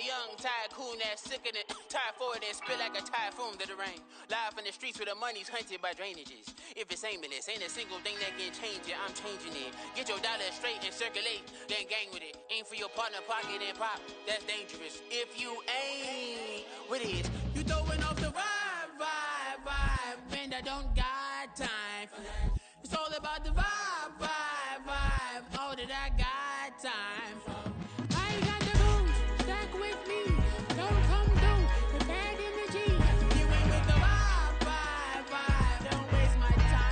a young tycoon that's sick of it. Tire forward and spit like a typhoon to the rain. Live in the streets where the money's hunted by drainages. If it's aimless, ain't a single thing that can change it. I'm changing it. Get your dollar straight and circulate, then gang with it. Aim for your partner, pocket and pop. That's dangerous. If you ain't with it, you throwing off the vibe. And I don't got time. It's all about the vibe. All that I got time. I ain't got the rules, stack with me. Don't come through with bad energy. You ain't with the vibe. Don't waste my time.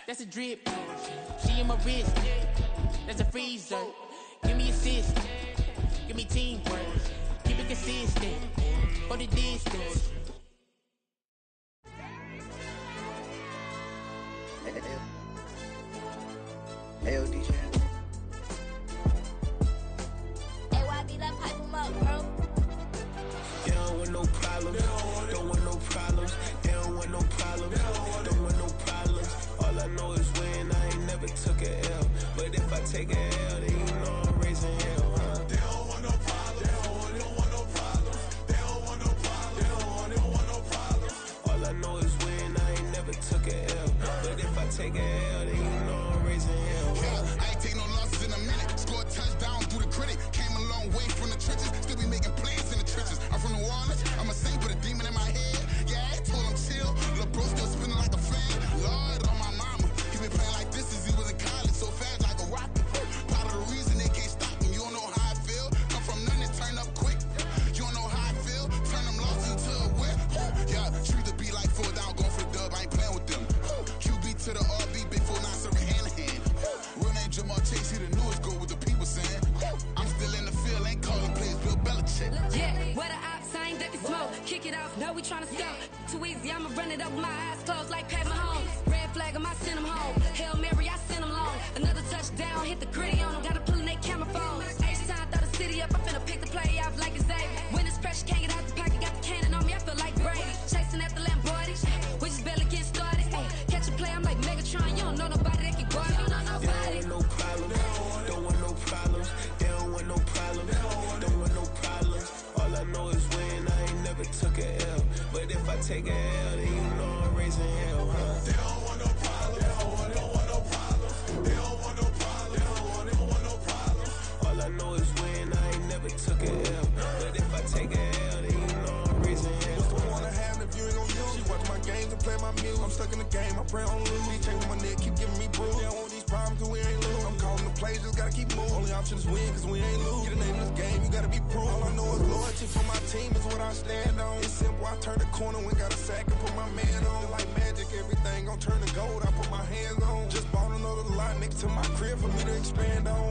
That's a drip. She in my wrist. That's a freezer. Give me assist. Give me teamwork. Keep it consistent. For the distance. Hey, DJ. Hey, why be that pipe him up, bro? They don't want no problems. Don't want no problems. They don't want no problems. Don't want no problems. All I know is win. I ain't never took a L. But if I take a L, then you know I'm raising hell, huh? They don't want no problems. They don't want no problems. They don't want no problems. They don't want no problems. All I know is win. I ain't never took a L. But if I take a L, then you know I'm raising hell, huh? Yeah, I ain't take no losses in a minute. Scored a touchdown through the critic. Came a long way from the trenches. Still be making plays in the trenches. I'm from New Orleans. I'm a saint with a demon in my head. Yeah, I told him chill. Lil' bro still spinning like a fan. Lord on my mama. He been playing like this since he was in college. So fast like a rocket. Part of the reason they can't stop him. You don't know how I feel. Come from nothing and turn up quick. You don't know how I feel. Turn them losses into a whip. Yeah, treat the beat like 4 down. Going for the dub. I ain't playing with them. QB to the RB. Big 4-9 serving hand to hand. Real name Jamal Chase. He the newest goal with the people saying. I'm still in the field. Ain't calling plays. Bill Belichick. Yeah, where the ops, I ain't ducking smoke. Kick it off, no, we tryna scout. Too easy, I'ma run it up with my eyes closed like Pat Mahomes. Red flag him, I send him home. Hail Mary, I send him long. Another touchdown, hit the gritty on him. Gotta pull in they camera phone. H-time, throw the city up. I'm finna pick the play off like it's Xavier. When it's pressure, can't get out the pocket. Got the cannon on me, I feel like Brady. Chasing at the Lamborghini. We just barely getting started. Ay, catch a play, I'm like Megatron. You don't know nobody that can guard. You don't know nobody. They don't want no problems. Don't want no problems. They don't want no problems. Don't want no problems. All I know is win. I ain't never took a L. But if I take a L, then you know I'm raising hell, huh? They don't want no problems. They don't want no problems. They don't want no problems. They don't want no problems. All I know is win. I ain't never took a L. But if I take a L, then you know I'm raising hell. What's the one I have if you ain't gon' use? She watch my games and play my music. I'm stuck in the game. I pray on lose. He changing my neck, keep giving me bruise. They don't want these problems 'cause we ain't lose. I'm calling the plays, just gotta keep moving. Only option is win 'cause we ain't lose. Get a name in this game, you gotta be proof. All I know is loyalty for my team is what I stand on. It's simple, I turn the corner when got a sack and put my man on. Like magic, everything gon' turn to gold. I put my hands on. Just bought another lot next to my crib for me to expand on.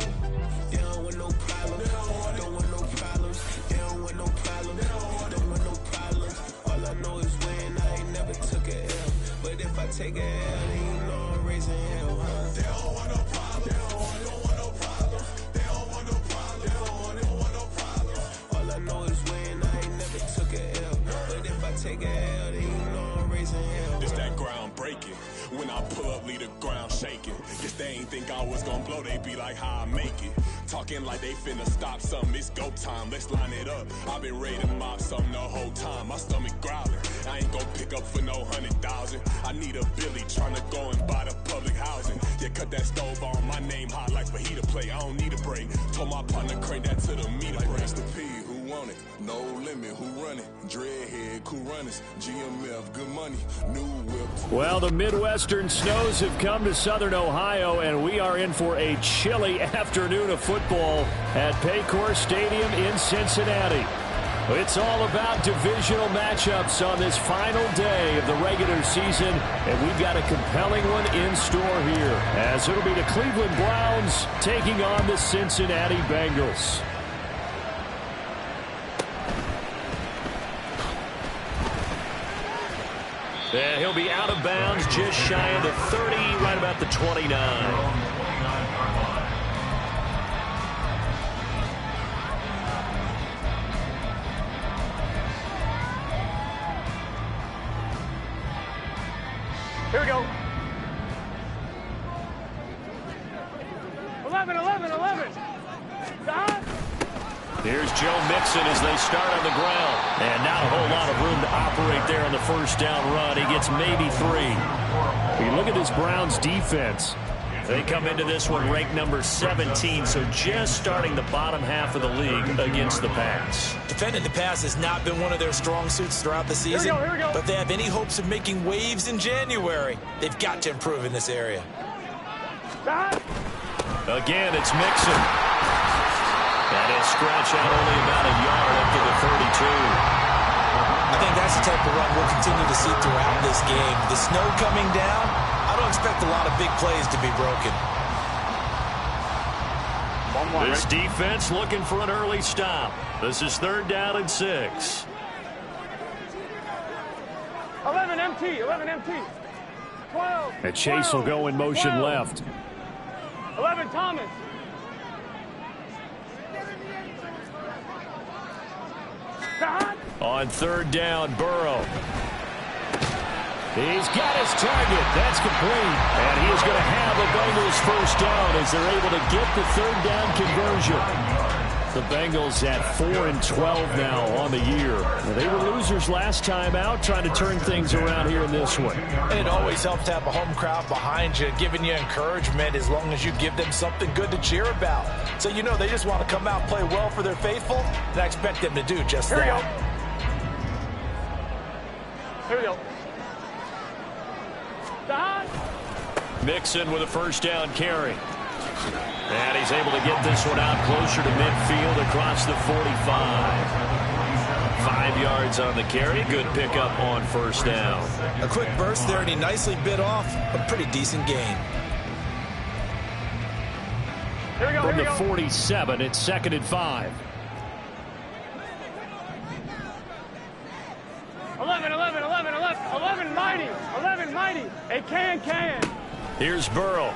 They don't want no problems. Don't want no problems. They don't want no problems. Don't want no problems. All I know is win. I ain't never took a L. But if I take a L, then you know I'm raising hell, huh? They don't want no problems. They don't want no problems. They don't want no problems. They don't want no problems. All I know is win. I ain't never took a L. But if I take a L, then you know I'm raising hell. It's that ground breaking. When I pull up, leave the ground shaking. Guess they ain't think I I was gonna blow, they be like, how I make it. Talking like they finna stop something, it's go time, let's line it up. I've been ready to mob something the whole time, my stomach growling. I ain't gon' pick up for no 100,000. I need a Billy tryna go and buy the public housing. Yeah, cut that stove on, my name hot like fajita plate. I don't need a break. Told my partner crank that to the meter break. Mr. P, who want it? No limit, who run it? Dreadhead, cool runners, GMF, good money, new whip. Well, the Midwestern snows have come to Southern Ohio, and we are in for a chilly afternoon of football at Paycor Stadium in Cincinnati. It's all about divisional matchups on this final day of the regular season, and we've got a compelling one in store here, as it'll be the Cleveland Browns taking on the Cincinnati Bengals. And he'll be out of bounds just shy of the 30, right about the 29. Here we go. 11, 11, 11. Stop. Here's Joe Mixon as they start on the ground. And not a whole lot of room to operate there on the first down run. He gets maybe 3. You look at this Browns defense. They come into this one ranked number 17, so just starting the bottom half of the league against the pass. Defending the pass has not been one of their strong suits throughout the season. Here we go. But if they have any hopes of making waves in January, they've got to improve in this area. Stop. Again, it's Mixon. That is scratch out only about a yard up to the 32. I think that's the type of run we'll continue to see throughout this game. The snow coming down, I don't expect a lot of big plays to be broken. This defense looking for an early stop. This is 3rd down and 6. 11 empty. 11 empty. 12. And Chase 12, will go in motion 12. left. 11 Thomas. Stop. On 3rd down, Burrow. He's got his target. That's complete. And he is going to have a Bengals first down as they're able to get the 3rd down conversion. The Bengals at 4-12 now on the year. They were losers last time out, trying to turn things around here in this one. And it always helps to have a home crowd behind you, giving you encouragement as long as you give them something good to cheer about. So you know they just want to come out and play well for their faithful, and I expect them to do just that. Here we go. Stop. Mixon with a first down carry. And he's able to get this one out closer to midfield across the 45. 5 yards on the carry. Good pickup on first down. A quick burst there, and he nicely bit off a pretty decent gain. Here we go. From Here we the go. 47, it's 2nd and 5. 11, 11, 11, 11, 11 mighty. 11 mighty. A can. Here's Burrow.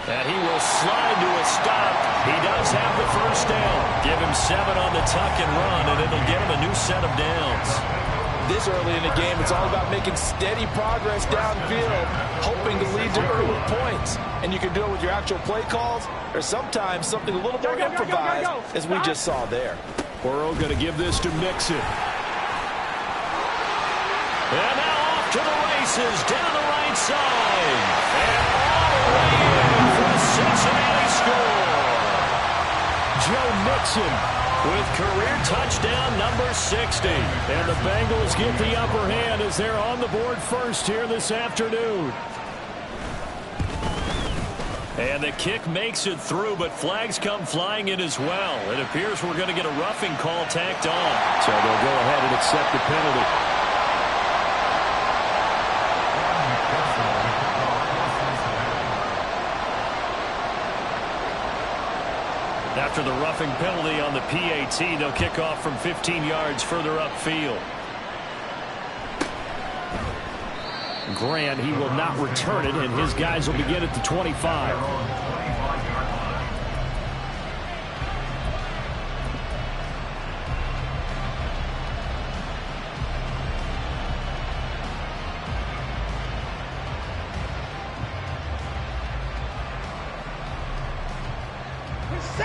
And he will slide to a stop. He does have the first down. Give him 7 on the tuck and run, and it'll get him a new set of downs. This early in the game, it's all about making steady progress downfield, hoping to lead to early points. And you can do it with your actual play calls, or sometimes something a little more improvised, as we just saw there. Burrow going to give this to Mixon. And now off to the races, down the right side. And all the way in for a Cincinnati score. Joe Mixon with career touchdown number 60. And the Bengals get the upper hand as they're on the board first here this afternoon. And the kick makes it through, but flags come flying in as well. It appears we're going to get a roughing call tacked on. So they'll go ahead and accept the penalty. After the roughing penalty on the PAT, they'll kick off from 15 yards further upfield. Grant, he will not return it, and his guys will begin at the 25.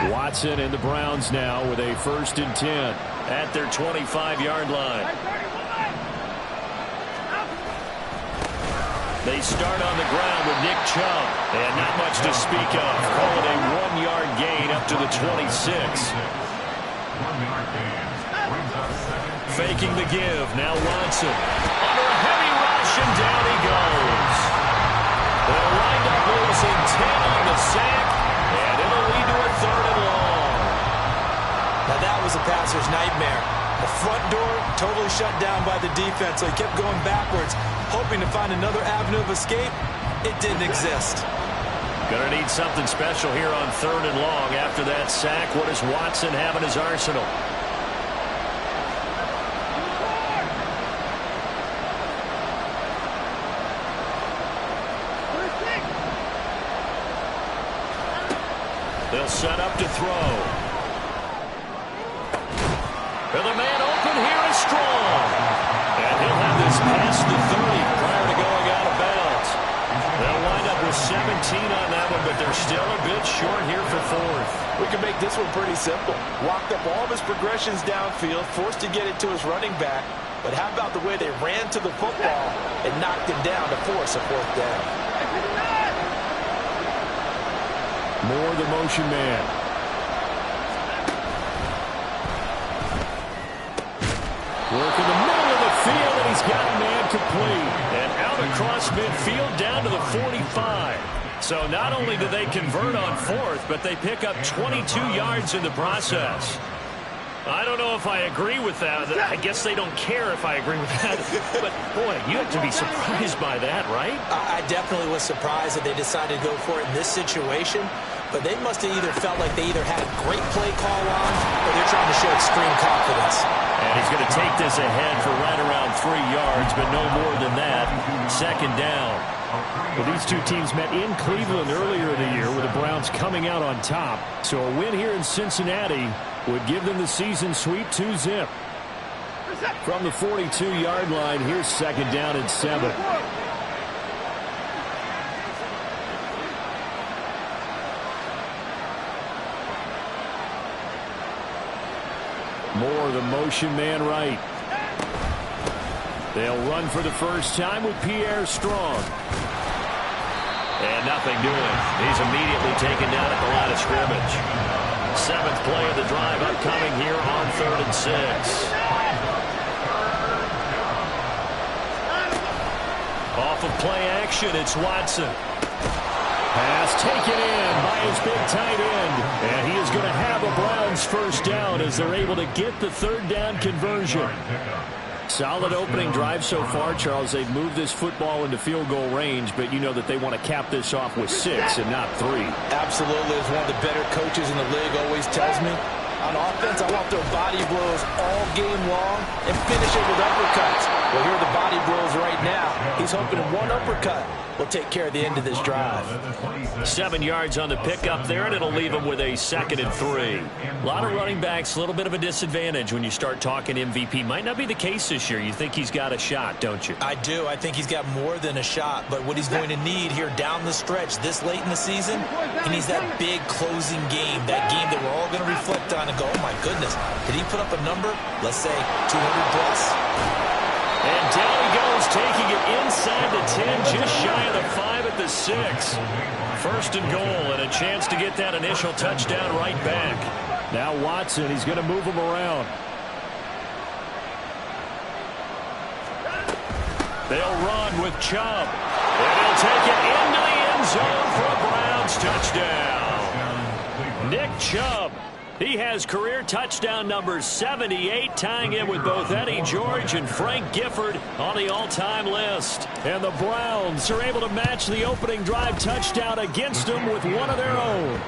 Watson and the Browns now with a 1st and 10 at their 25-yard line. They start on the ground with Nick Chubb, and not much to speak of. Call it a 1-yard gain up to the 26. Faking the give, now Watson. Under a heavy rush, and down he goes. They'll wind up losing 10 on the sack, and it'll lead to a 3rd and long. Now that was a passer's nightmare. The front door totally shut down by the defense, so he kept going backwards, hoping to find another avenue of escape. It didn't exist. Gonna need something special here on 3rd and long. After that sack, what does Watson have in his arsenal? They'll set up to throw. And the man open here is Strong. And he'll have this past the 30 prior to going out of bounds. They'll wind up with 17 on that one, but they're still a bit short here for 4th. We can make this one pretty simple. Walked up all of his progressions downfield, forced to get it to his running back. But how about the way they ran to the football and knocked him down to force a 4th down? More the motion man. Work in the middle of the field, and he's got a man complete. And out across midfield down to the 45. So not only do they convert on 4th, but they pick up 22 yards in the process. I don't know if I agree with that. I guess they don't care if I agree with that. But, boy, you have to be surprised by that, right? I definitely was surprised that they decided to go for it in this situation. But they must have either felt like they either had a great play call on or they're trying to show extreme confidence. And he's going to take this ahead for right around 3 yards, but no more than that. 2nd down. Well, these two teams met in Cleveland earlier in the year with the Browns coming out on top. So a win here in Cincinnati would give them the season sweep 2-zip. From the 42-yard line, here's 2nd down and 7. Moore, the motion man right. They'll run for the first time with Pierre Strong. And nothing doing. He's immediately taken down at the line of scrimmage. 7th play of the drive upcoming here on 3rd and 6. Off of play action, it's Watson. Pass taken in by his big tight end. And he is going to have a Browns 1st down as they're able to get the 3rd down conversion. Solid opening drive so far, Charles. They've moved this football into field goal range, but you know that they want to cap this off with 6 and not 3. Absolutely. As one of the better coaches in the league always tells me, on offense, I want their body blows all game long and finish it with uppercuts. Well, here are the body blows right now. He's hoping one uppercut will take care of the end of this drive. 7 yards on the pickup there, and it'll leave him with a 2nd and 3. A lot of running backs, a little bit of a disadvantage when you start talking MVP. Might not be the case this year. You think he's got a shot, don't you? I do. I think he's got more than a shot, but what he's going to need here down the stretch this late in the season, he needs that big closing game, that game that we're all going to reflect on and go, oh my goodness, did he put up a number, let's say 200 plus? And down he goes, taking it inside the 10, just shy of the 5 at the 6. 1st and goal, and a chance to get that initial touchdown right back. Now Watson, he's going to move him around. They'll run with Chubb. And he'll take it into the end zone for a Browns touchdown. Nick Chubb. He has career touchdown number 78, tying him with both Eddie George and Frank Gifford on the all-time list. And the Browns are able to match the opening drive touchdown against them with one of their own.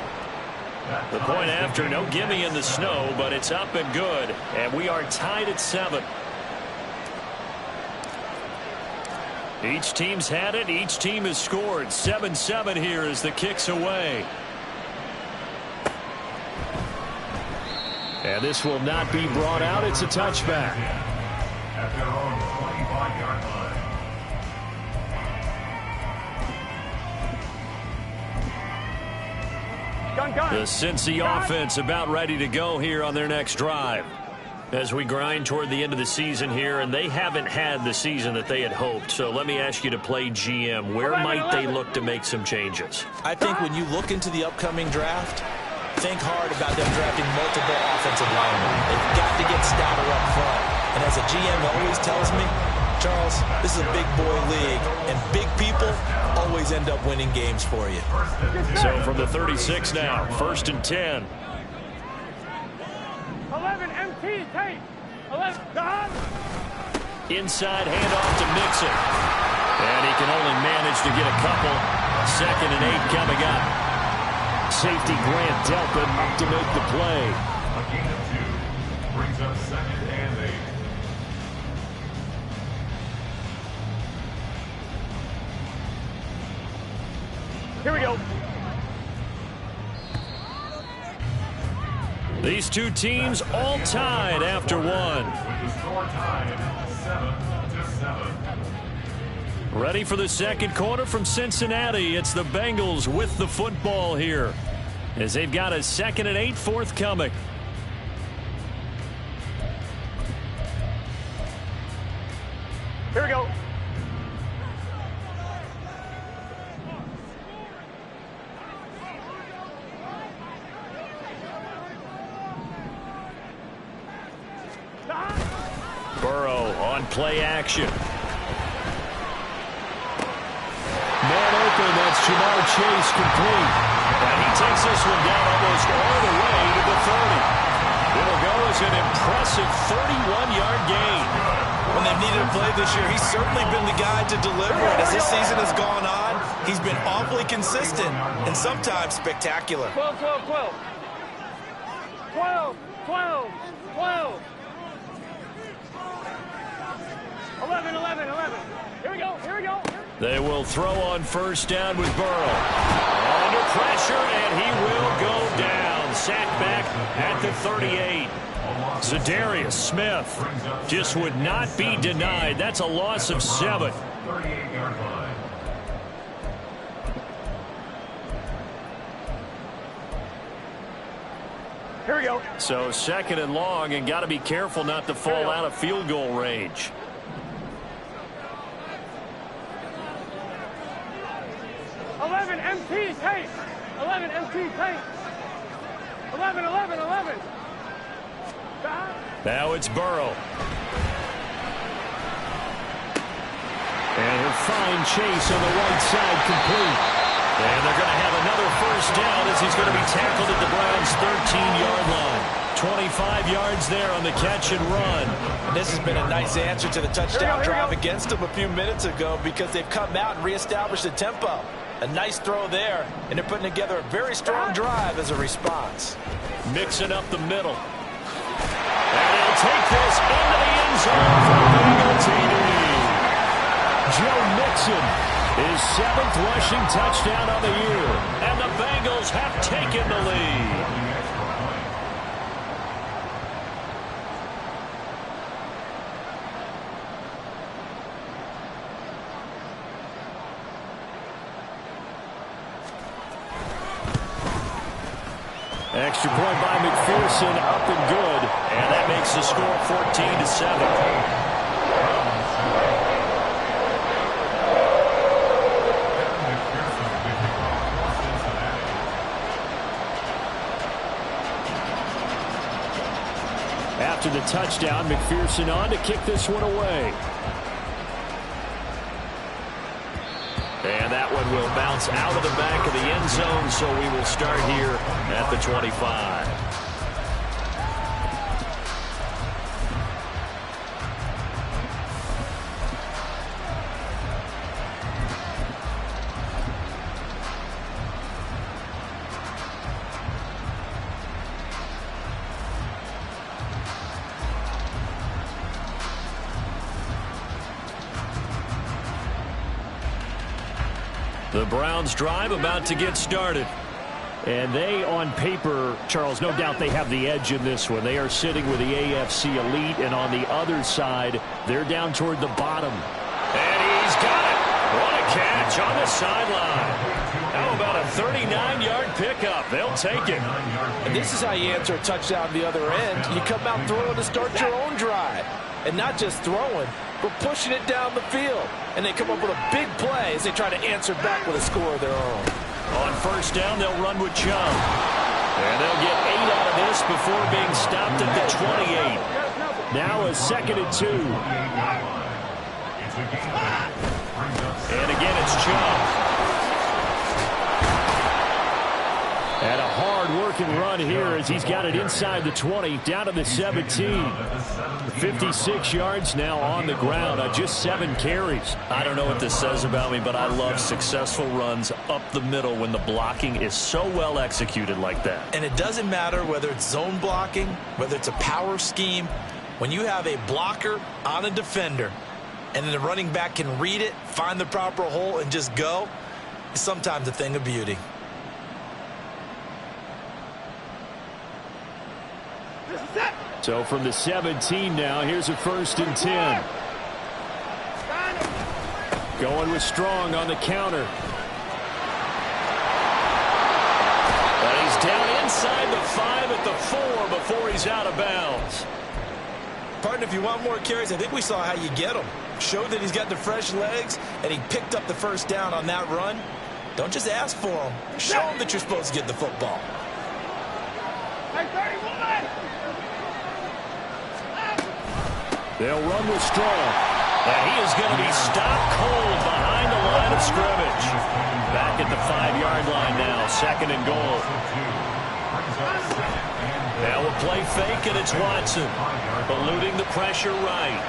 The point after, no gimme in the snow, but it's up and good. And we are tied at 7. Each team's had it. Each team has scored. 7-7 here as the kick's away. And this will not be brought out. It's a touchback. At their own 25-yard line. Go, The Cincy offense about ready to go here on their next drive. As we grind toward the end of the season here, and they haven't had the season that they had hoped. So let me ask you to play GM. Where might they look to make some changes? I think when you look into the upcoming draft, think hard about them drafting multiple offensive linemen. They've got to get stouter up front. And as a GM always tells me, Charles, this is a big boy league, and big people always end up winning games for you. So from the 36 now, 1st and 10. 11 MT tape. 11. Inside handoff to Mixon. And he can only manage to get a couple. 2nd and 8 coming up. Safety Grant Delpit up to make the play. A gain of 2 brings up 2nd and 8. Here we go. These two teams all tied after one. With the score tied 7-7. Ready for the second quarter from Cincinnati. It's the Bengals with the football here, as they've got a 2nd and 8 forthcoming. Here we go. Burrow on play action. Man open, that's Jamar Chase complete. And he takes this one down almost all the way to the 30. It'll go as an impressive 31-yard gain. When they've needed a play this year, he's certainly been the guy to deliver it. As this season has gone on, he's been awfully consistent and sometimes spectacular. 12, 12, 12. 12, 12, 12. 11, 11, 11. Here we go, here we go. They will throw on 1st down with Burrow. Under pressure, and he will go down. Sacked back at the 38. Zadarius Smith just would not be denied. That's a loss of 7. 38-yard line. Here we go. So 2nd and long, and got to be careful not to fall out of field goal range. 11 MT tape. 11 MT tape. 11, 11, 11. Now it's Burrow. And he'll find Chase on the right side complete. And they're going to have another 1st down as he's going to be tackled at the Browns' 13-yard line. 25 yards there on the catch and run. And this has been a nice answer to the touchdown drive against them a few minutes ago, because they've come out and reestablished the tempo. A nice throw there, and they're putting together a very strong drive as a response. Mixing up the middle. And he'll take this into the end zone for a Bengal TD. Joe Mixon, his 7th rushing touchdown on the year. And the Bengals have taken the lead. Extra point by McPherson, up and good. And that makes the score 14-7. After the touchdown, McPherson on to kick this one away. And that one will bounce out of the back of the end zone, so we will start here at the 25. The Browns drive about to get started. And they, on paper, Charles, no doubt they have the edge in this one. They are sitting with the AFC elite, and on the other side, they're down toward the bottom. And he's got it. What a catch on the sideline. How about a 39-yard pickup. They'll take it. And this is how you answer a touchdown the other end. You come out throwing to start your own drive. And not just throwing, but pushing it down the field. And they come up with a big play as they try to answer back with a score of their own. On first down, they'll run with Chubb. And they'll get 8 out of this before being stopped at the 28. Now a 2nd and 2. And again, it's Chubb. And a hard-working run here as he's got it inside the 20, down to the 17. 56 yards now on the ground on just 7 carries. I don't know what this says about me, but I love successful runs up the middle when the blocking is so well executed like that. And it doesn't matter whether it's zone blocking, whether it's a power scheme. When you have a blocker on a defender and then the running back can read it, find the proper hole, and just go, it's sometimes a thing of beauty. So from the 17 now, here's a 1st and 10. Going with Strong on the counter. But he's down inside the 5 at the 4 before he's out of bounds. Partner, if you want more carries, I think we saw how you get him. Showed that he's got the fresh legs, and he picked up the first down on that run. Don't just ask for him. Show him that you're supposed to get the football. They'll run with Strong. And he is going to be stopped cold behind the line of scrimmage. Back at the 5-yard line now, 2nd and goal. Now a play fake, and it's Watson. Eluding the pressure right.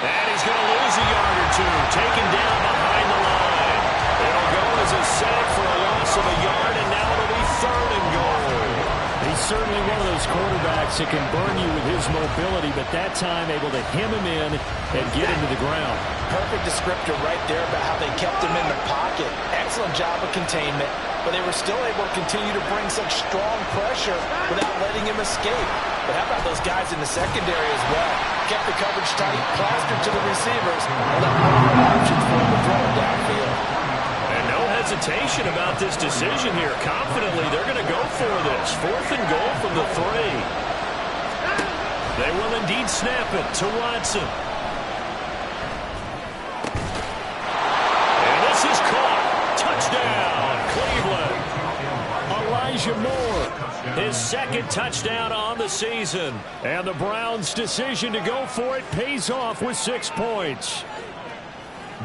And he's going to lose a yard or 2. Taken down behind the line. It'll go as a sack for a loss of a yard, and now it'll be 3rd and goal. He's certainly one of those quarterbacks that can burn you with his mobility, but that time able to hem him in and get him to the ground. Perfect descriptor right there about how they kept him in the pocket. Excellent job of containment, but they were still able to continue to bring such strong pressure without letting him escape. But how about those guys in the secondary as well? Kept the coverage tight, plastered to the receivers, and left no options for him to throw it downfield. And no hesitation about this decision here. Confidently, they're going to go for this. 4th and goal from the 3. They will indeed snap it to Watson. And this is caught. Touchdown, Cleveland. Elijah Moore, his 2nd touchdown on the season. And the Browns' decision to go for it pays off with 6 points.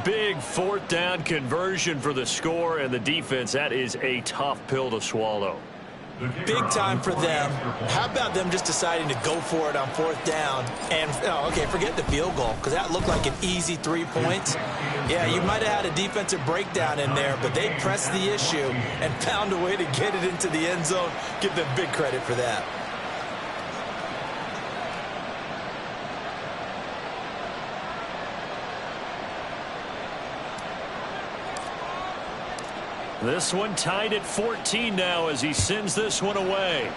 Big 4th down conversion for the score, and the defense, that is a tough pill to swallow. Big time for them. How about them just deciding to go for it on 4th down? And, okay, forget the field goal, because that looked like an easy 3 points. Yeah, you might have had a defensive breakdown in there, but they pressed the issue and found a way to get it into the end zone. Give them big credit for that. This one tied at 14 now as he sends this one away.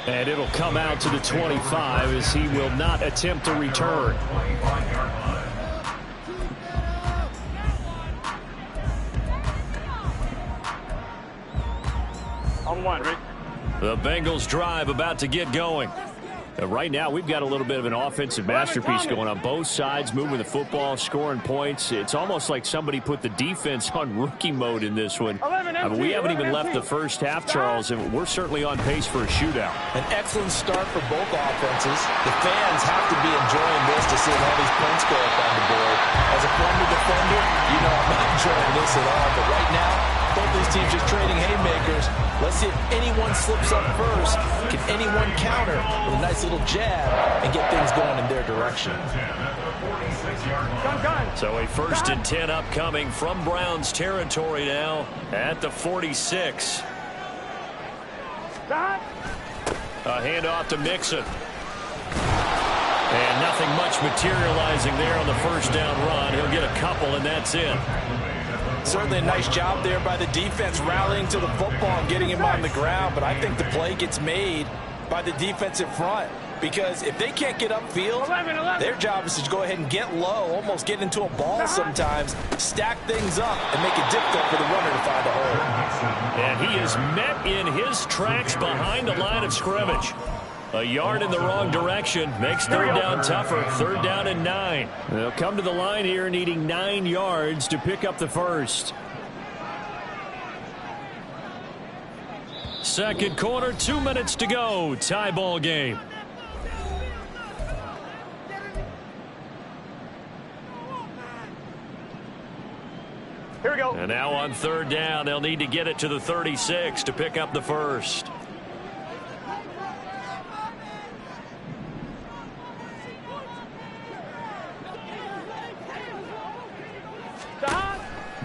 And it'll come out to the 25 as he will not attempt to return. On 1, Rick. The Bengals drive about to get going. Right now, we've got a little bit of an offensive masterpiece going on both sides, moving the football, scoring points. It's almost like somebody put the defense on rookie mode in this one. We haven't even left the first half, Charles, and we're certainly on pace for a shootout. An excellent start for both offenses. The fans have to be enjoying this to see all these points go up on the board. As a former defender, you know I'm not enjoying this at all. But right now, both these teams just trading haymakers. Let's see if anyone slips up first. Can anyone counter with a nice little jab and get things going in their direction? So a 1st and 10 upcoming from Browns territory now at the 46. A handoff to Mixon. And nothing much materializing there on the 1st down run. He'll get a couple, and that's it. Certainly a nice job there by the defense rallying to the football and getting him on the ground, but I think the play gets made by the defensive front. because if they can't get upfield, their job is to go ahead and get low, almost get into a ball sometimes, stack things up, and make it difficult for the runner to find a hole. And he is met in his tracks behind the line of scrimmage. A yard in the wrong direction makes third down tougher. Third down and 9. They'll come to the line here needing 9 yards to pick up the first. Second quarter, 2 minutes to go. Tie ball game. Here we go. And now on third down, they'll need to get it to the 36 to pick up the first.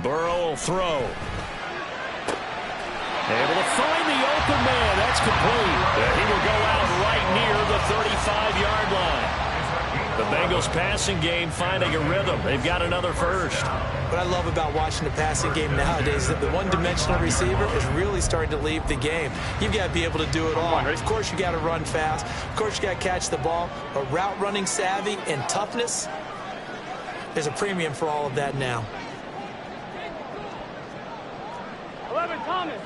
Burrow will throw. Able to find the open man. That's complete. And he will go out right near the 35-yard line. The Bengals passing game finding a rhythm. They've got another first. What I love about watching the passing game nowadays is that the one-dimensional receiver is really starting to leave the game. You've got to be able to do it all. Of course, you got to run fast. Of course, you got to catch the ball. But route running savvy and toughness, there's a premium for all of that now. 11, Thomas.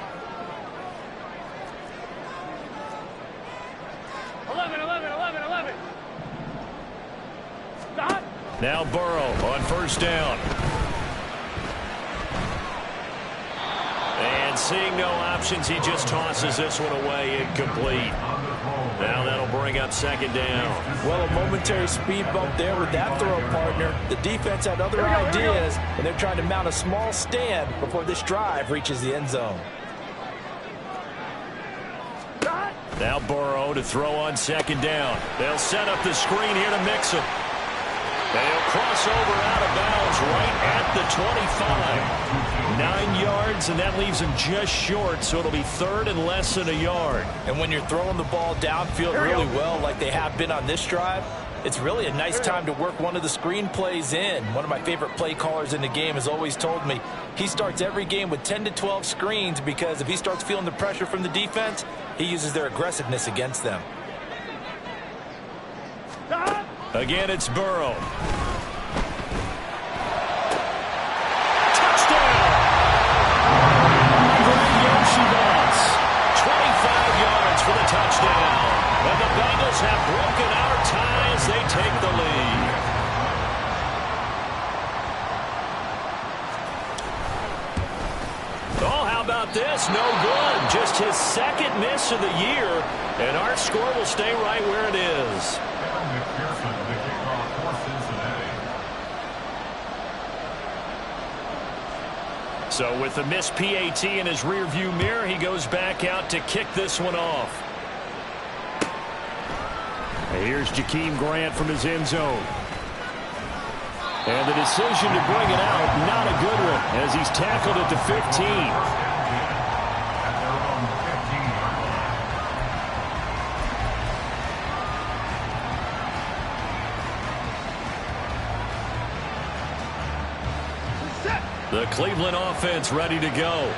11. Stop. Now Burrow on first down. And seeing no options, he just tosses this one away, incomplete. Now that'll bring up second down. Well, a momentary speed bump there with that throw, partner. The defense had other ideas, and they're trying to mount a small stand before this drive reaches the end zone. Now Burrow to throw on second down. They'll set up the screen here to mix him. They'll cross over out of bounds right at the 25. 9 yards, and that leaves him just short, so it'll be third and less than a yard. And when you're throwing the ball downfield really well like they have been on this drive, it's really a nice time to work one of the screen plays in. One of my favorite play callers in the game has always told me he starts every game with 10 to 12 screens because if he starts feeling the pressure from the defense, he uses their aggressiveness against them. Again, it's Burrow. Touchdown! Yoshi Boss. 25 yards for the touchdown. And the Bengals have broken our ties. They take the lead. Oh, how about this? No good. Just his second miss of the year. And our score will stay right where it is. So with the missed PAT in his rearview mirror, he goes back out to kick this one off. And here's Jakeem Grant from his end zone. And the decision to bring it out, not a good one, as he's tackled at the 15. The Cleveland offense ready to go.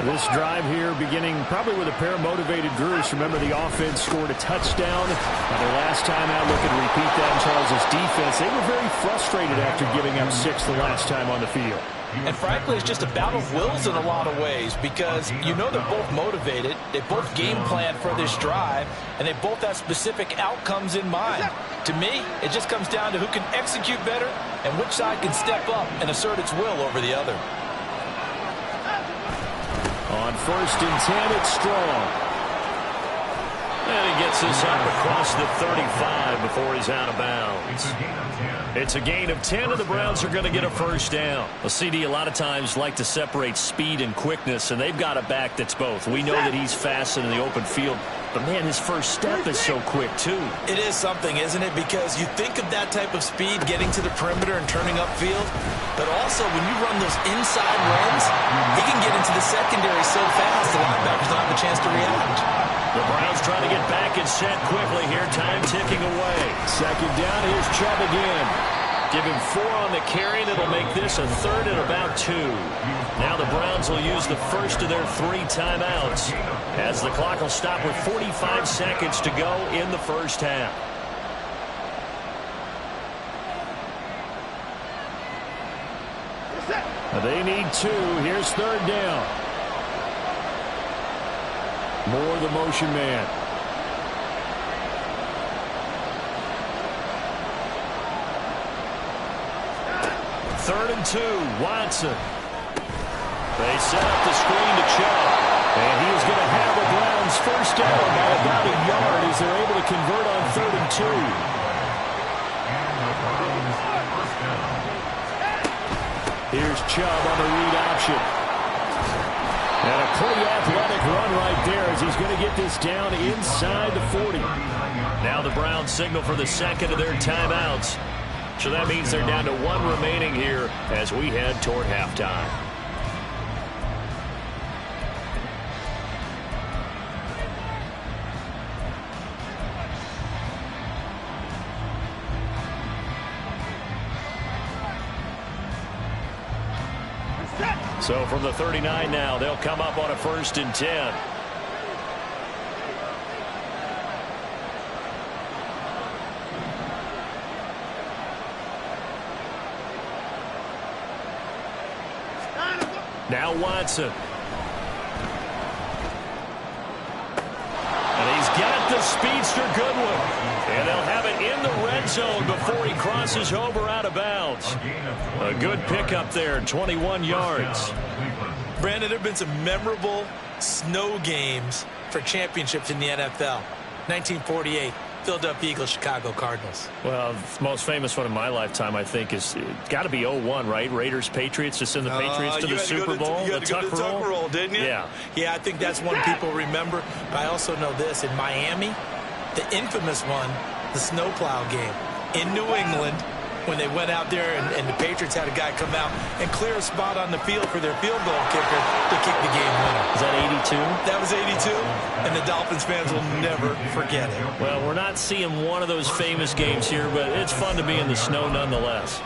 This drive here beginning probably with a pair of motivated Drews. Remember, the offense scored a touchdown. Their last time out, looking to repeat that in Charles' defense. They were very frustrated after giving up 6 the last time on the field. And frankly, it's just a battle of wills in a lot of ways because you know they're both motivated, they both game plan for this drive, and they both have specific outcomes in mind. To me, it just comes down to who can execute better and which side can step up and assert its will over the other. On first and 10, it's Strong. And he gets this up across the 35 before he's out of bounds. It's a gain of 10, and the Browns are going to get a first down. A CD a lot of times like to separate speed and quickness, and they've got a back that's both. We know that he's fast in the open field, but, man, his first step is so quick, too. It is something, isn't it? Because you think of that type of speed getting to the perimeter and turning upfield, but also when you run those inside runs, he can get into the secondary so fast the linebackers don't have a chance to react. The Browns trying to get back and set quickly here. Time ticking away. Second down. Here's Chubb again. Give him 4 on the carry, and it'll make this It's a third and about 2. Now the Browns will use the first of their 3 timeouts as the clock will stop with 45 seconds to go in the first half. They need 2. Here's third down. Moore the motion man. Third and 2. Watson. They set up the screen to Chubb. And he is going to have the Browns first down by about a yard as they're able to convert on third and 2. Here's Chubb on the read option. And a pretty athletic run right there as he's going to get this down inside the 40. Now the Browns signal for the second of their timeouts. So that means they're down to 1 remaining here as we head toward halftime. So from the 39 now, they'll come up on a 1st and 10. Now Watson. And he's got the speedster Goodwin. And they'll have it in the red zone before he crosses over out of bounds. A good pickup there, 21 yards. Brandon, there have been some memorable snow games for championships in the NFL. 1948. Philadelphia Eagles, Chicago Cardinals. Well, the most famous one in my lifetime, I think, is got to be 01, right? Raiders, Patriots, to send the Patriots to the Super Bowl. You had to go to the Tuck Roll, didn't you? Yeah. Yeah, I think that's one people remember. But I also know this. In Miami, the infamous one, the snowplow game in New England, when they went out there and the Patriots had a guy come out and clear a spot on the field for their field goal kicker to kick the game winner. Is that 82? That was 82, and the Dolphins fans will never forget it. Well, we're not seeing one of those famous games here, but it's fun to be in the snow nonetheless.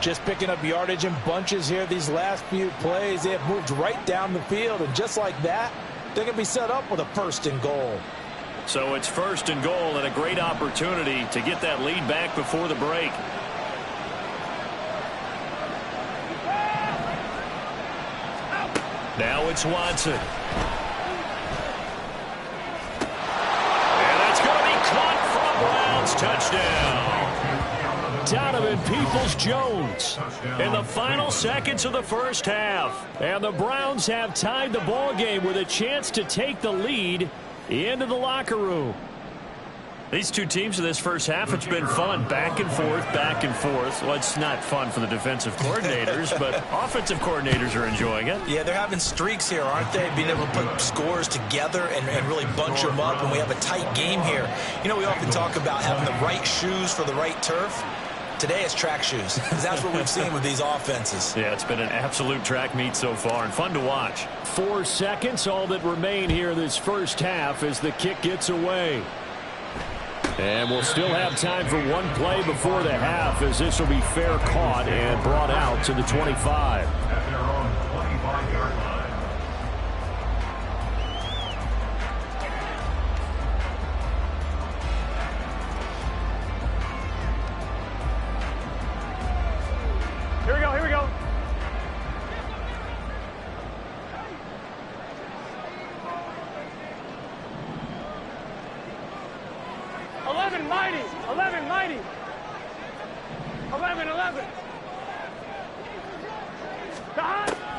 Just picking up yardage in bunches here these last few plays. They have moved right down the field, and just like that, they're going to be set up with a 1st and goal. So it's 1st and goal and a great opportunity to get that lead back before the break. Now it's Watson. And that's going to be caught for a Browns touchdown. Donovan Peoples-Jones in the final seconds of the first half. And the Browns have tied the ball game with a chance to take the lead into the locker room. These two teams in this first half, it's been fun. Back and forth, back and forth. Well, it's not fun for the defensive coordinators, but offensive coordinators are enjoying it. Yeah, they're having streaks here, aren't they? Being able to put scores together and really bunch them up, and we have a tight game here. You know, we often talk about having the right shoes for the right turf. Today it's track shoes, because that's what we've seen with these offenses. Yeah, it's been an absolute track meet so far, and fun to watch. 4 seconds, all that remain here this first half as the kick gets away. And we'll still have time for one play before the half, as this will be fair caught and brought out to the 25. At their own 25-yard line. Here we go, here we go. Mighty, 11, mighty. 11.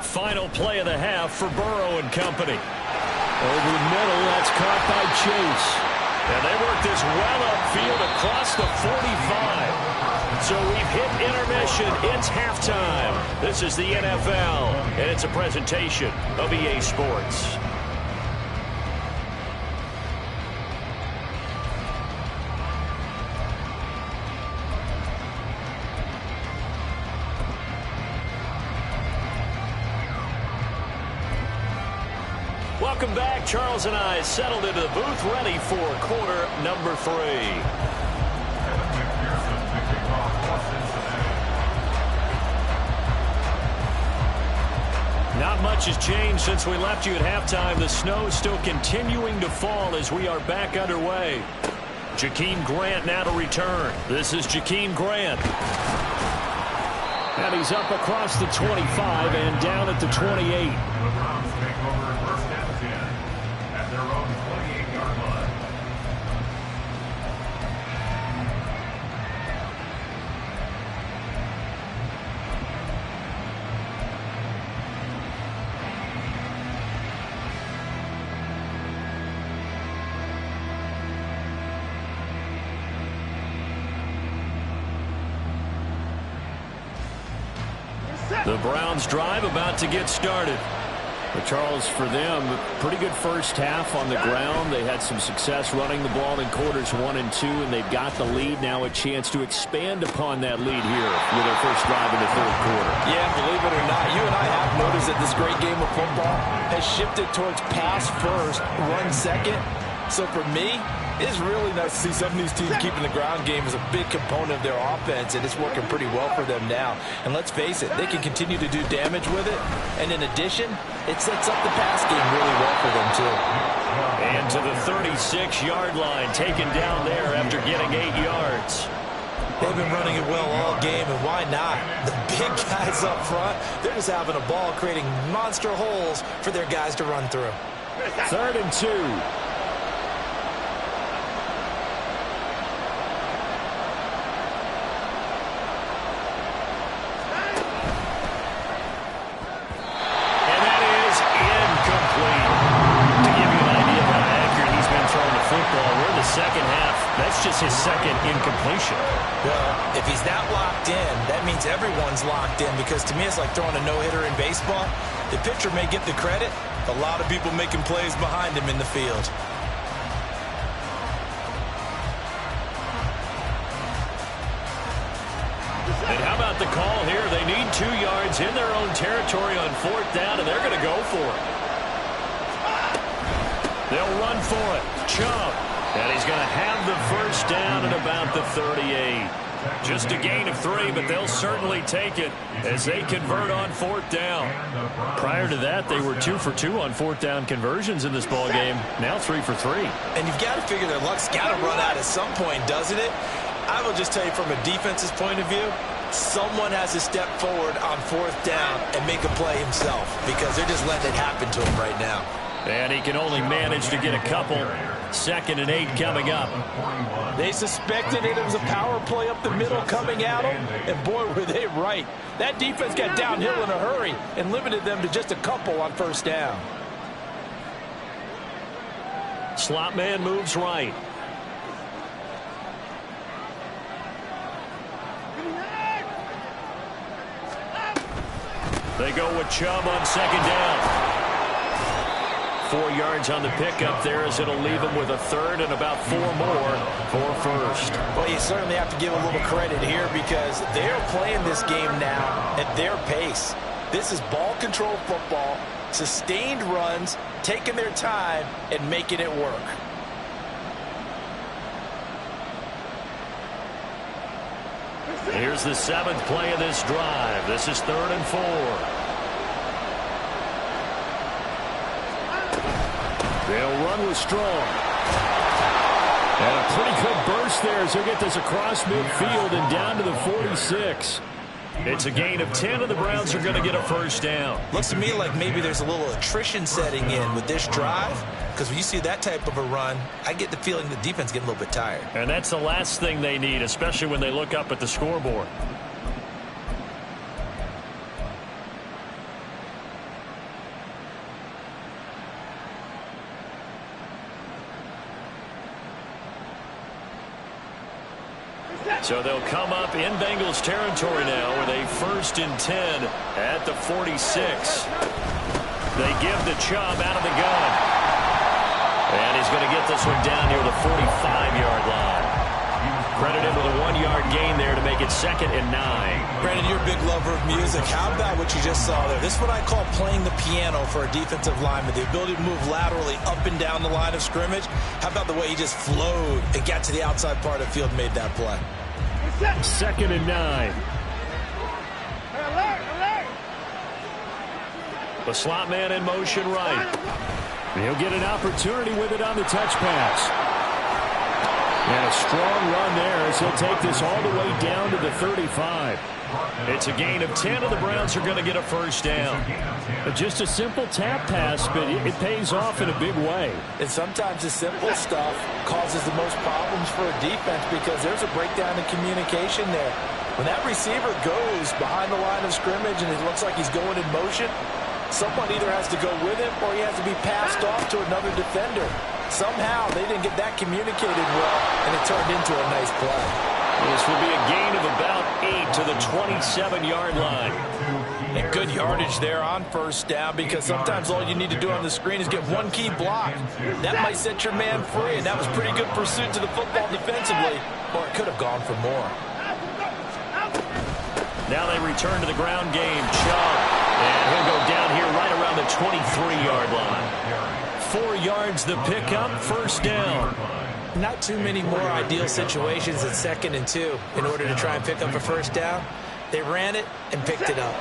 Final play of the half for Burrow and company. Over the middle, that's caught by Chase. And they work this well upfield across the 45. So we've hit intermission. It's halftime. This is the NFL, and it's a presentation of EA Sports. Welcome back. Charles and I settled into the booth, ready for quarter number 3. Not much has changed since we left you at halftime. The snow is still continuing to fall as we are back underway. Jakeem Grant now to return. This is Jakeem Grant. And he's up across the 25 and down at the 28. The Browns take over first and 10 at their own 28-yard line. The Browns drive about to get started. But Charles, for them, pretty good first half on the ground. They had some success running the ball in quarters 1 and 2, and they've got the lead now, a chance to expand upon that lead here with their first drive in the third quarter. Yeah, believe it or not, you and I have noticed that this great game of football has shifted towards pass first, run second. So for me, it's really nice to see some of these teams keeping the ground game as a big component of their offense, and it's working pretty well for them now. And let's face it, they can continue to do damage with it. And in addition, it sets up the pass game really well for them, too. And to the 36-yard line, taken down there after getting 8 yards. They've been running it well all game, and why not? The big guys up front, they're just having a ball, creating monster holes for their guys to run through. 3rd and 2. Second half, that's just his second incompletion. Well, if he's that locked in, that means everyone's locked in, because to me it's like throwing a no-hitter in baseball. The pitcher may get the credit, a lot of people making plays behind him in the field. And how about the call here? They need 2 yards in their own territory on 4th down, and they're going to go for it. They'll run for it. Chubb. And he's going to have the first down at about the 38. Just a gain of 3, but they'll certainly take it as they convert on 4th down. Prior to that, they were 2 for 2 on 4th down conversions in this ballgame. Now 3 for 3. And you've got to figure their luck's got to run out at some point, doesn't it? I will just tell you from a defense's point of view, someone has to step forward on 4th down and make a play himself, because they're just letting it happen to him right now. And he can only manage to get a couple. 2nd and 8 coming up. They suspected it was a power play up the middle coming at them, and boy, were they right. That defense got downhill in a hurry and limited them to just a couple on 1st down. Slot man moves right. They go with Chubb on 2nd down. 4 yards on the pickup there, as it'll leave them with a 3rd and about 4 more for 1st. Well, you certainly have to give a little credit here, because they're playing this game now at their pace. This is ball control football, sustained runs, taking their time and making it work. Here's the 7th play of this drive. This is 3rd and 4. They'll run with Strong. And a pretty good burst there as he'll get this across midfield and down to the 46. It's a gain of 10, and the Browns are going to get a first down. Looks to me like maybe there's a little attrition setting in with this drive, because when you see that type of a run, I get the feeling the defense getting a little bit tired. And that's the last thing they need, especially when they look up at the scoreboard. So they'll come up in Bengals territory now with a 1st and 10 at the 46. They give the Chubb out of the gun. And he's going to get this one down near the 45-yard line. Credit him with a 1-yard gain there to make it 2nd and 9. Brandon, you're a big lover of music. How about what you just saw there? This is what I call playing the piano for a defensive lineman. The ability to move laterally up and down the line of scrimmage. How about the way he just flowed and got to the outside part of the field and made that play? 2nd and 9. The slot man in motion right. He'll get an opportunity with it on the touch pass. And a strong run there as he'll take this all the way down to the 35. It's a gain of 10, and the Browns are going to get a first down. Just a simple tap pass, but it pays off in a big way. And sometimes the simple stuff causes the most problems for a defense because there's a breakdown in communication there. When that receiver goes behind the line of scrimmage and it looks like he's going in motion, someone either has to go with him or he has to be passed off to another defender. Somehow they didn't get that communicated well, and it turned into a nice play. This will be a gain of about 8 to the 27-yard line. And good yardage there on first down because sometimes all you need to do on the screen is get one key block. That might set your man free, and that was pretty good pursuit to the football defensively, or it could have gone for more. Now they return to the ground game. Chubb, and he'll go down here right around the 23-yard line. 4 yards the pickup, first down. Not too many more ideal situations at 2nd and 2 in order to try and pick up a first down. They ran it and picked it up.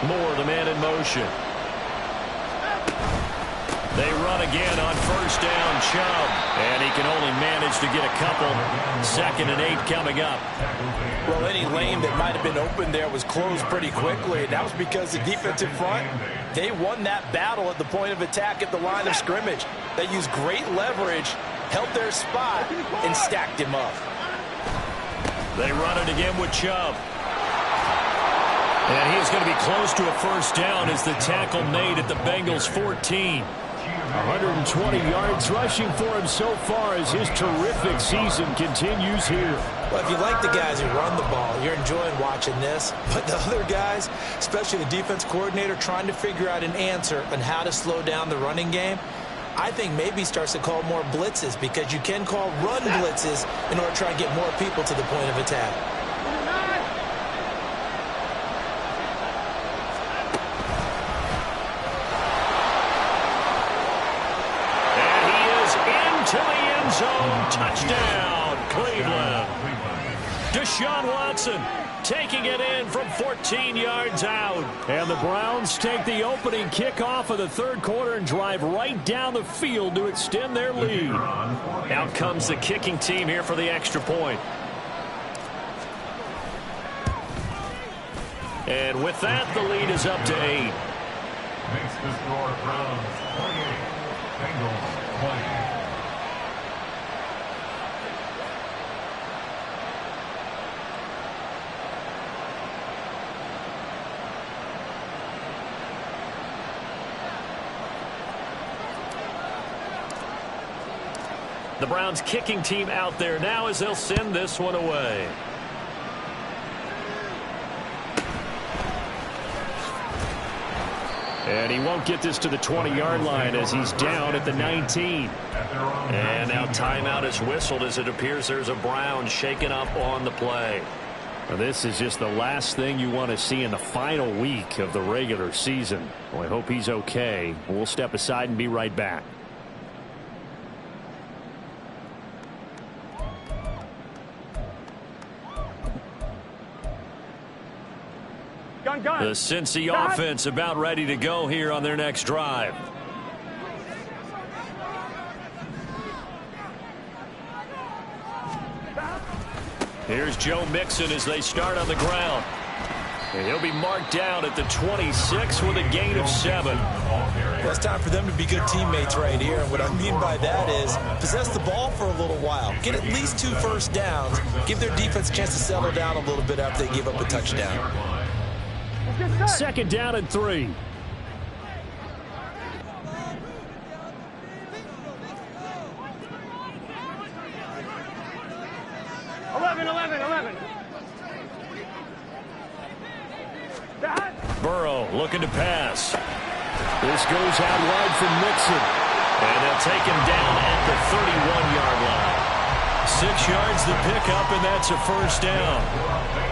Moore, the man in motion. They run again on first down, Chubb. And he can only manage to get a couple. 2nd and 8 coming up. Well, any lane that might have been open there was closed pretty quickly. That was because the defensive front, they won that battle at the point of attack at the line of scrimmage. They used great leverage, held their spot, and stacked him up. They run it again with Chubb. And he's going to be close to a first down as the tackle made at the Bengals 14. 120 yards rushing for him so far as his terrific season continues here. Well, if you like the guys who run the ball, you're enjoying watching this. But the other guys, especially the defense coordinator, trying to figure out an answer on how to slow down the running game, I think maybe starts to call more blitzes because you can call run blitzes in order to try and get more people to the point of attack. To the end zone, touchdown, Cleveland. Deshaun Watson taking it in from 14 yards out. And the Browns take the opening kickoff of the third quarter and drive right down the field to extend their lead. Out comes the kicking team here for the extra point. And with that, the lead is up to 8. Makes the score Browns 28, Bengals 20. The Browns kicking team out there now as they'll send this one away. And he won't get this to the 20-yard line as he's down at the 19. And now timeout is whistled as it appears there's a Brown shaken up on the play. Now this is just the last thing you want to see in the final week of the regular season. Well, I hope he's okay. We'll step aside and be right back. The Cincy offense about ready to go here on their next drive. Here's Joe Mixon as they start on the ground. And he'll be marked down at the 26 with a gain of 7. Well, it's time for them to be good teammates right here. And what I mean by that is possess the ball for a little while. Get at least 2 first downs. Give their defense a chance to settle down a little bit after they give up a touchdown. 2nd down and 3. Burrow looking to pass. This goes out wide from Mixon. And they'll take him down at the 31-yard line. 6 yards the pickup, and that's a first down.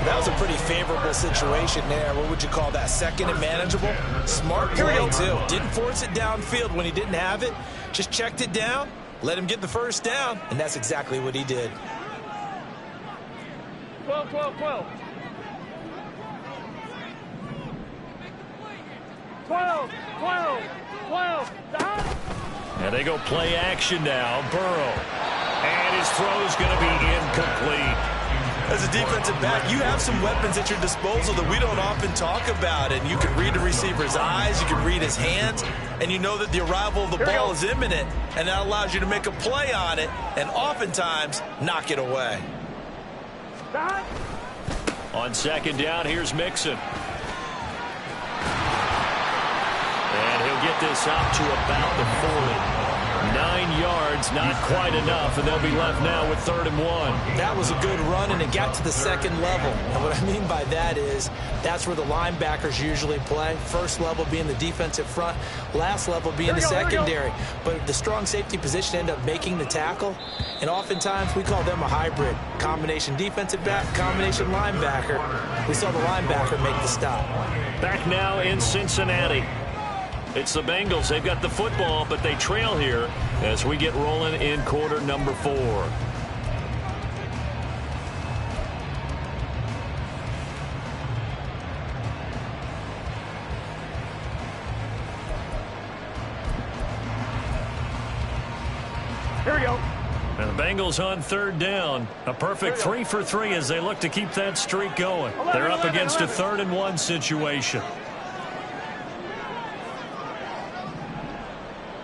That was a pretty favorable situation there. What would you call that? 2nd and manageable? Smart play, too. Didn't force it downfield when he didn't have it. Just checked it down, let him get the first down, and that's exactly what he did. 12. 12. And they go play action now. Burrow. And his throw's going to be incomplete. As a defensive back, you have some weapons at your disposal that we don't often talk about. And you can read the receiver's eyes, you can read his hands, and you know that the arrival of the ball is imminent, and that allows you to make a play on it and oftentimes knock it away. On second down, here's Mixon. And he'll get this out to about the 40. 9 yards, not quite enough, and they'll be left now with 3rd and 1. That was a good run, and it got to the second level. And what I mean by that is that's where the linebackers usually play. First level being the defensive front, last level being the secondary. But the strong safety position ended up making the tackle, and oftentimes we call them a hybrid. Combination defensive back, combination linebacker. We saw the linebacker make the stop. Back now in Cincinnati. It's the Bengals. They've got the football, but they trail here as we get rolling in quarter number 4. Here we go. And the Bengals on 3rd down. A perfect 3 for 3 as they look to keep that streak going. They're up against a 3rd and 1 situation.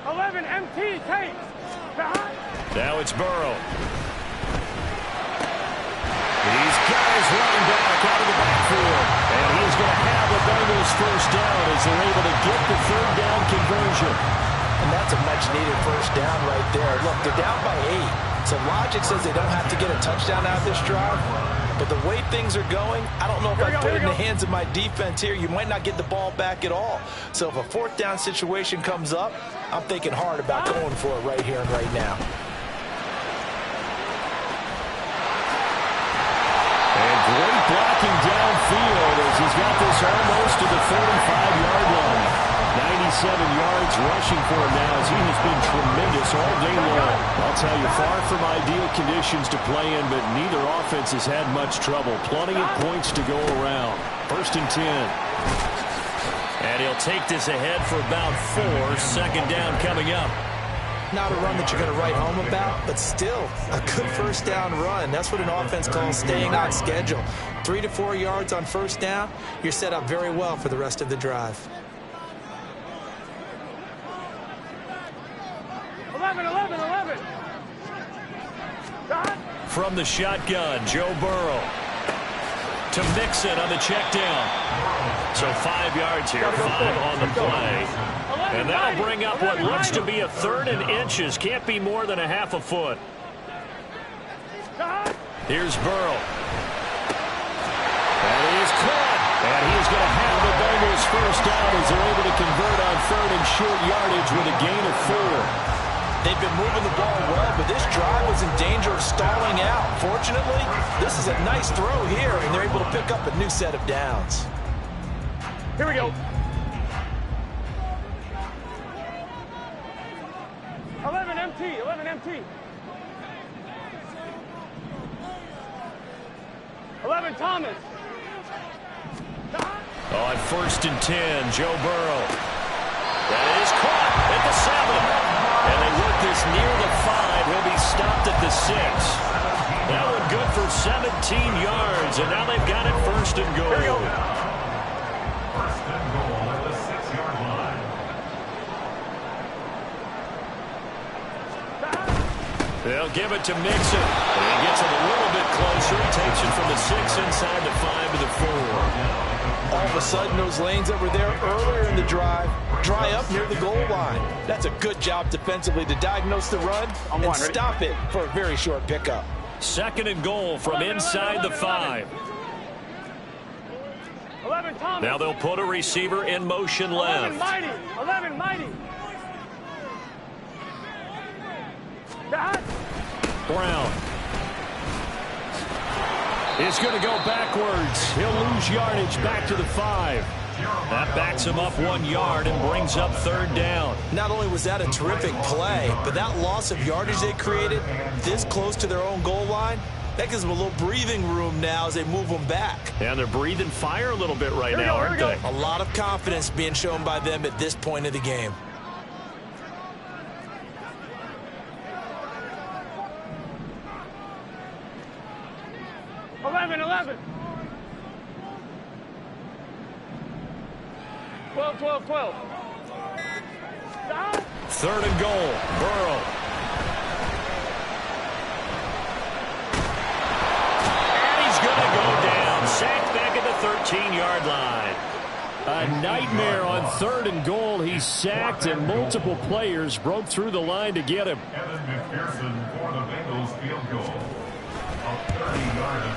11 MT takes. Now it's Burrow. These guys running back out of the backfield. And he's going to have the Bengals first down as they're able to get the 3rd down conversion. And that's a much-needed first down right there. Look, they're down by 8. So logic says they don't have to get a touchdown out of this drive. But the way things are going, I don't know if I put it in the hands of my defense here. You might not get the ball back at all. So if a 4th down situation comes up, I'm thinking hard about going for it right here and right now. And great blocking downfield as he's got this almost to the 45-yard line. 97 yards rushing for him now as he has been tremendous all day long. I'll tell you, far from ideal conditions to play in, but neither offense has had much trouble. Plenty of points to go around. 1st and 10. And he'll take this ahead for about 4. 2nd down coming up. Not a run that you're going to write home about, but still a good 1st down run. That's what an offense calls staying on schedule. 3 to 4 yards on 1st down, you're set up very well for the rest of the drive. 11. From the shotgun, Joe Burrow. To Mixon on the check down. So 5 yards here, 5 on the play. And that'll bring up what looks to be a 3rd and inches. Can't be more than a half a foot. Here's Burrow. And he is caught. And he's going to have the Bengals first down as they're able to convert on 3rd and short yardage with a gain of 4. They've been moving the ball well, but this drive was in danger of stalling out. Fortunately, this is a nice throw here, and they're able to pick up a new set of downs. Here we go. 11 MT. 11 Thomas. On 1st and 10, Joe Burrow. That is caught at the 7. And they work this near the 5. He'll be stopped at the 6. That one good for 17 yards, and now they've got it 1st and goal. First and goal at the 6-yard line. They'll give it to Mixon. And he gets it a little bit closer. He takes it from the 6 inside the 5 to the 4. All of a sudden, those lanes that were there earlier in the drive dry up near the goal line. That's a good job defensively to diagnose the run and stop it for a very short pickup. 2nd and goal from inside the 5. Now they'll put a receiver in motion left. 11 mighty. Brown is going to go backwards. He'll lose yardage back to the 5. That backs him up 1 yard and brings up 3rd down. Not only was that a terrific play, but that loss of yardage they created this close to their own goal line, That gives them a little breathing room now as they move them back. And they're breathing fire a little bit right now, aren't they? A lot of confidence being shown by them at this point of the game. Eleven. 12. Third and goal. Burrow. And he's going to go down. Sacked back at the 13-yard line. A nightmare on third and goal. He's sacked, and multiple players broke through the line to get him. Evan McPherson for the Bengals field goal.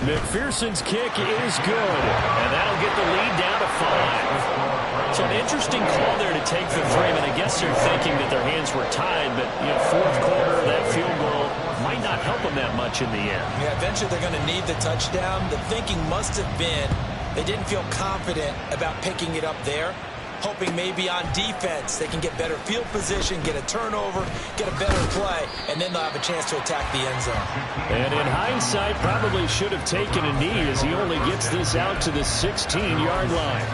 McPherson's kick is good, and that'll get the lead down to 5. So an interesting call there to take the 3. And I guess they're thinking that their hands were tied, but fourth quarter, that field goal might not help them that much in the end. Yeah, eventually they're going to need the touchdown. The thinking must have been they didn't feel confident about picking it up there, hoping maybe on defense they can get better field position, get a turnover, get a better play, and then they'll have a chance to attack the end zone. And in hindsight, probably should have taken a knee as he only gets this out to the 16-yard line.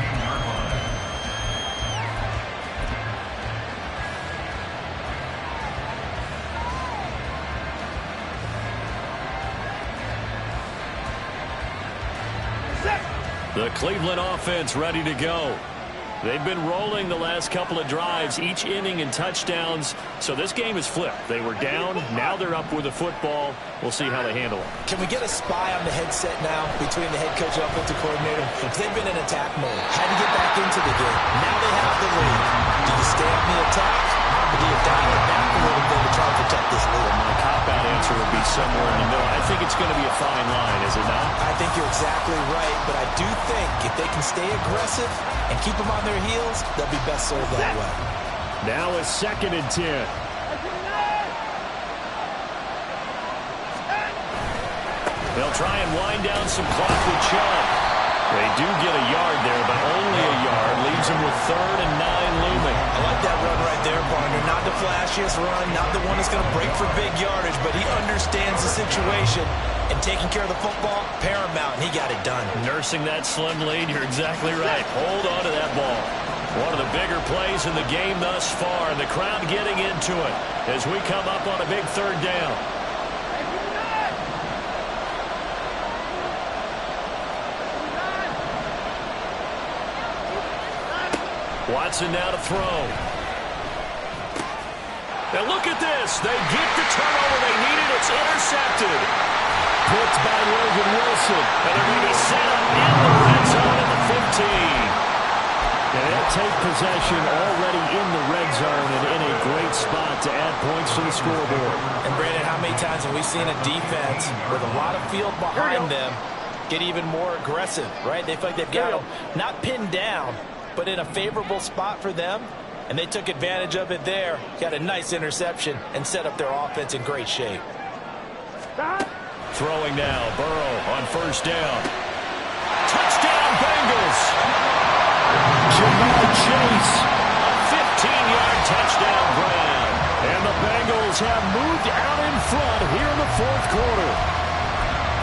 The Cleveland offense ready to go. They've been rolling the last couple of drives, each inning and touchdowns. So this game is flipped. They were down. Now they're up with the football. We'll see how they handle it. Can we get a spy on the headset now between the head coach and offensive coordinator? Because they've been in attack mode. Had to get back into the game. Now they have the lead. Do you stay on the attack, or do you dial it back a little bit to try to protect this lead? My cop-out answer would be somewhere in the middle. I think it's going to be a fine line, is it not? I think you're exactly right, but I do think if they can stay aggressive and keep them on their heels, they'll be best served that way. Now a 2nd and 10. They'll try and wind down some clock with Chubb. They do get a yard there, but only a yard. Leaves them with 3rd and 9 looming. I like that run right there, partner. Not the flashiest run, not the one that's going to break for big yardage, but he understands the situation. And taking care of the football, paramount, and he got it done. Nursing that slim lead, you're exactly right. Hold on to that ball. One of the bigger plays in the game thus far, and the crowd getting into it as we come up on a big 3rd down. Watson now to throw. Now look at this. They get the turnover they needed. It's intercepted. Picked by Logan Wilson. And they're going to be set up in the red zone at the 15. And they'll take possession already in the red zone and in a great spot to add points to the scoreboard. And Brandon, how many times have we seen a defense with a lot of field behind them get even more aggressive, right? They feel like they've got them not pinned down, but in a favorable spot for them. And they took advantage of it there. Got a nice interception and set up their offense in great shape. Throwing now, Burrow on 1st down. Touchdown, Bengals! Jamar Chase, a 15-yard touchdown grab. And the Bengals have moved out in front here in the 4th quarter.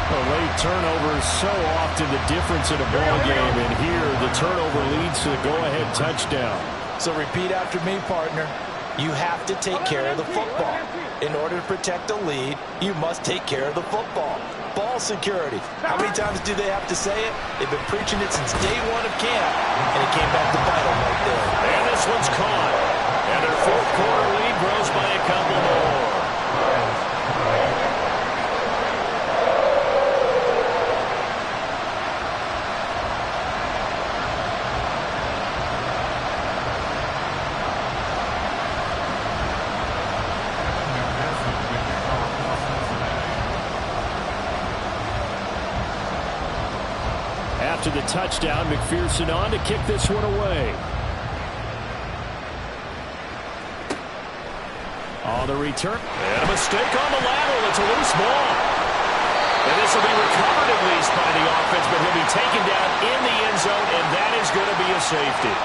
A late turnover is so often the difference in a ball game, and here the turnover leads to the go-ahead touchdown. So repeat after me, partner. You have to take care of the football. In order to protect a lead, you must take care of the football. Ball security. How many times do they have to say it? They've been preaching it since day 1 of camp, and it came back to bite them right there. And this one's caught. And their 4th quarter lead grows by a couple more. After the touchdown, McPherson on to kick this one away. On the return. And a mistake on the lateral. It's a loose ball. And this will be recovered at least by the offense, but he'll be taken down in the end zone, and that is going to be a safety.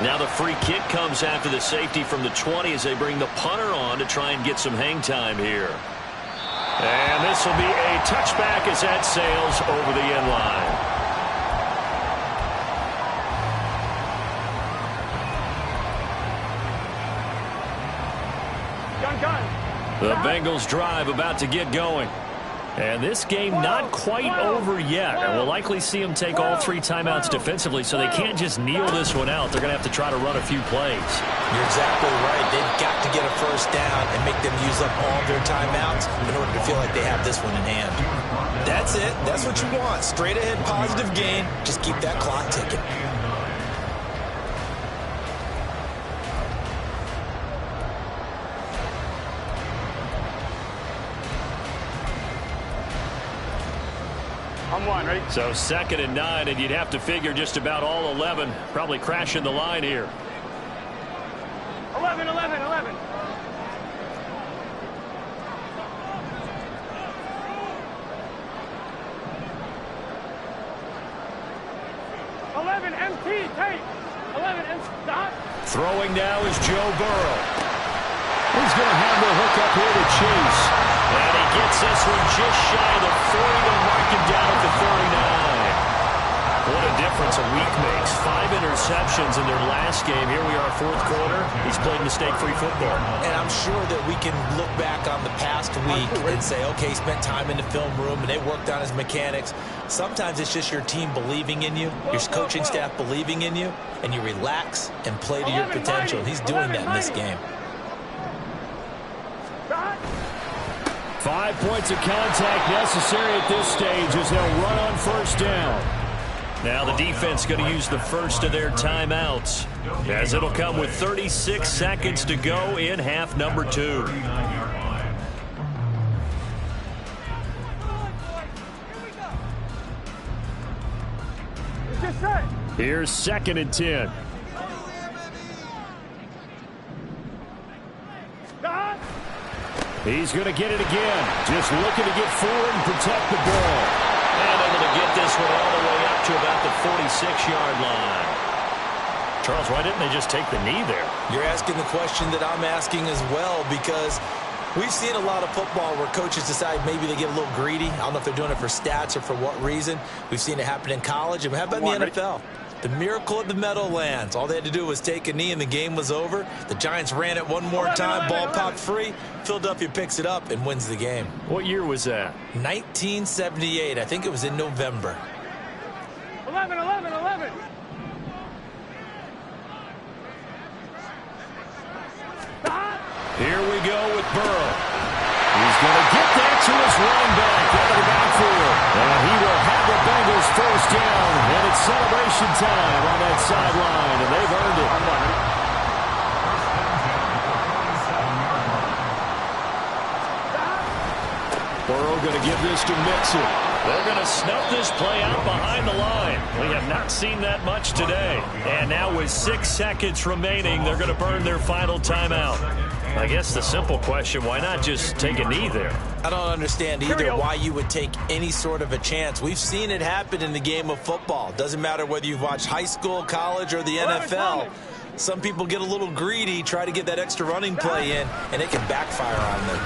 Now the free kick comes after the safety from the 20 as they bring the punter on to try and get some hang time here. And this will be a touchback as that sails over the end line. The Bengals drive about to get going. And this game not quite over yet. And we'll likely see them take all 3 timeouts defensively, so they can't just kneel this one out. They're going to have to try to run a few plays. You're exactly right. They've got to get a first down and make them use up all their timeouts in order to feel like they have this one in hand. That's it. That's what you want. Straight ahead positive gain. Just keep that clock ticking. Ready? So 2nd and 9, and you'd have to figure just about all 11 probably crashing the line here. 11. 11, MT, tape. 11, MT, stop. Throwing now is Joe Burrow. He's going to have the hook up here to Chase. And he gets this one just shy of the 40. They'll mark him down at the 39. What a difference a week makes. 5 interceptions in their last game. Here we are, 4th quarter. He's played mistake-free football. And I'm sure that we can look back on the past week and say, okay, he spent time in the film room and they worked on his mechanics. Sometimes it's just your team believing in you, your coaching staff believing in you, and you relax and play to your potential. And he's doing that in this game. 5 points of contact necessary at this stage as they'll run on first down. Now the defense going to use the first of their timeouts as it'll come with 36 seconds to go in half number 2. Here's 2nd and 10. He's going to get it again. Just looking to get forward and protect the ball. And able to get this one all the way up to about the 46-yard line. Charles, why didn't they just take the knee there? You're asking the question that I'm asking as well, because we've seen a lot of football where coaches decide maybe they get a little greedy. I don't know if they're doing it for stats or for what reason. We've seen it happen in college. And how about in the NFL? The miracle of the Meadowlands. All they had to do was take a knee and the game was over. The Giants ran it one more time. Ball popped free. Philadelphia picks it up and wins the game. What year was that? 1978. I think it was in November. 11. Here we go with Burrow. He's going to get that to his running back out of the backfield. And he will have the Bengals first down. And it's celebration time on that sideline. And they've earned it. Burrow going to give this to Mixon. They're going to snuff this play out behind the line. We have not seen that much today. And now with 6 seconds remaining, they're going to burn their final timeout. I guess the simple question, why not just take a knee there? I don't understand either why you would take any sort of a chance. We've seen it happen in the game of football. Doesn't matter whether you've watched high school, college, or the NFL. Some people get a little greedy, try to get that extra running play in, and it can backfire on them.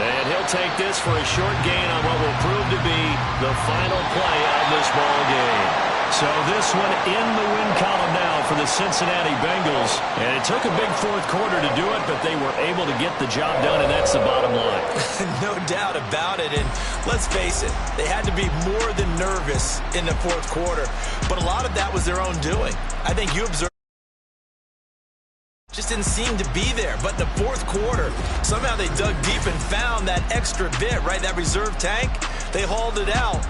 And he'll take this for a short gain on what will prove to be the final play of this ball game. So this one in the win column now for the Cincinnati Bengals. And it took a big 4th quarter to do it, but they were able to get the job done, and that's the bottom line. No doubt about it. And let's face it, they had to be more than nervous in the 4th quarter. But a lot of that was their own doing. I think you observed just didn't seem to be there. But in the 4th quarter, somehow they dug deep and found that extra bit, right? That reserve tank. They hauled it out.